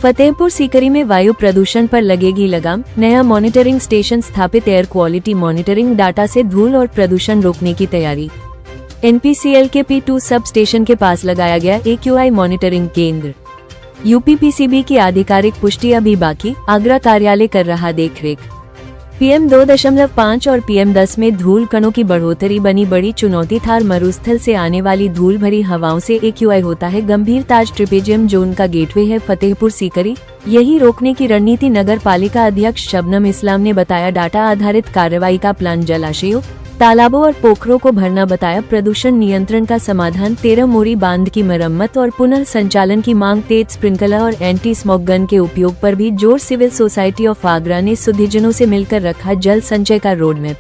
फतेहपुर सीकरी में वायु प्रदूषण पर लगेगी लगाम। नया मॉनिटरिंग स्टेशन स्थापित। एयर क्वालिटी मॉनिटरिंग डाटा से धूल और प्रदूषण रोकने की तैयारी। NPCL के P2 सब स्टेशन के पास लगाया गया AQI मॉनिटरिंग केंद्र। UPPCB की आधिकारिक पुष्टि अभी बाकी। आगरा कार्यालय कर रहा देखरेख। PM 2.5 और PM 10 में धूल कणों की बढ़ोतरी बनी बड़ी चुनौती। थार मरुस्थल से आने वाली धूल भरी हवाओं से AQI होता है गंभीर। ताज ट्रिपेजियम जोन का गेटवे है फतेहपुर सीकरी। यही रोकने की रणनीति। नगर पालिका अध्यक्ष शबनम इस्लाम ने बताया डाटा आधारित कार्रवाई का प्लान। जलाशयों, तालाबों और पोखरों को भरना बताया प्रदूषण नियंत्रण का समाधान। 13 मोरी बांध की मरम्मत और पुनः संचालन की मांग। तेज स्प्रिंकलर और एंटी स्मोक गन के उपयोग पर भी जोर। सिविल सोसाइटी ऑफ आगरा ने सुधीजनों से मिलकर रखा जल संचय का रोड मैप।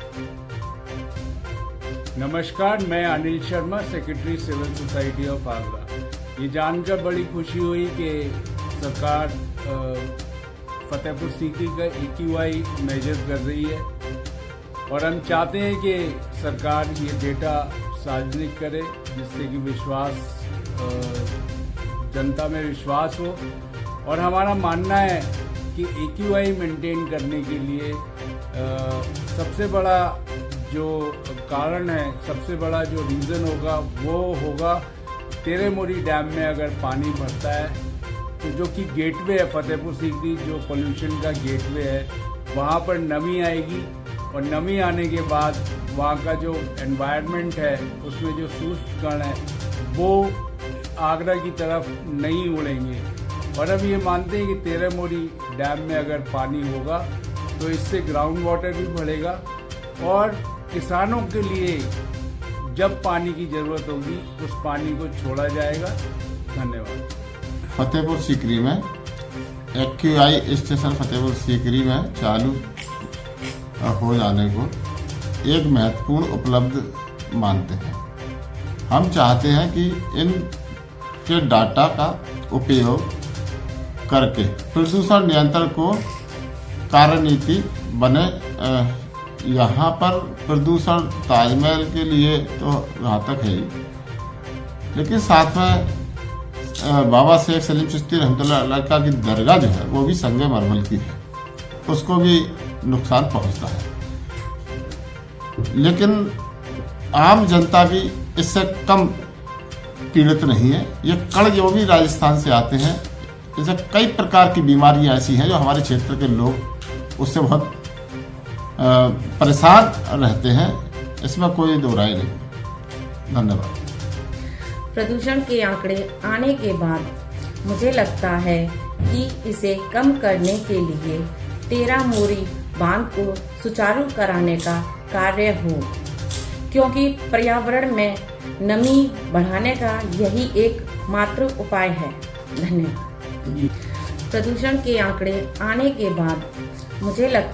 नमस्कार, मैं Anil Sharma, secretary civil society of Agra. ये जानकर बड़ी खुशी हुई कि सरकार फतेहपुर सीकरी का AQI मेजर कर रही है और हम चाहते हैं कि सरकार ये डेटा सार्वजनिक करे जिससे कि विश्वास, जनता में विश्वास हो। और हमारा मानना है कि AQI मेंटेन करने के लिए सबसे बड़ा जो कारण है, सबसे बड़ा जो रीज़न होगा वो होगा 13 मोरी डैम में अगर पानी भरता है तो जो कि गेटवे है फतेहपुर सीकरी, जो पोल्यूशन का गेटवे है, वहाँ पर नमी आएगी और नमी आने के बाद वहाँ का जो एनवायरनमेंट है उसमें जो सूक्ष्म कण है वो आगरा की तरफ नहीं उड़ेंगे। और अब ये मानते हैं कि 13 मोरी डैम में अगर पानी होगा तो इससे ग्राउंड वाटर भी बढ़ेगा और किसानों के लिए जब पानी की ज़रूरत होगी उस पानी को छोड़ा जाएगा। धन्यवाद। फतेहपुर सीकरी में AQI स्टेशन फतेहपुर सीकरी में चालू हो जाने को एक महत्वपूर्ण उपलब्ध मानते हैं। हम चाहते हैं कि इन के डाटा का उपयोग करके प्रदूषण नियंत्रण को कार्यनीति बने। यहाँ पर प्रदूषण ताजमहल के लिए तो घातक है ही, लेकिन साथ में बाबा शेख सलीम चिश्ती रहमतुल्लाह अलैह की दरगाह जो है वो भी संगमरमर की है, उसको भी नुकसान पहुंचता है। लेकिन आम जनता भी इससे कम पीड़ित नहीं है। ये कण जो भी राजस्थान से आते हैं, जैसे कई प्रकार की बीमारियां ऐसी हैं जो हमारे क्षेत्र के लोग उससे बहुत परेशान रहते हैं। इसमें कोई दो राय नहीं। धन्यवाद। प्रदूषण के आंकड़े आने के बाद मुझे लगता है कि इसे कम करने के लिए 13 मोरी बांध को सुचारू कराने का कार्य हो, क्योंकि पर्यावरण में नमी बढ़ाने का यही एक मात्र उपाय है। धन्यवाद। प्रदूषण के आंकड़े आने के बाद मुझे लगता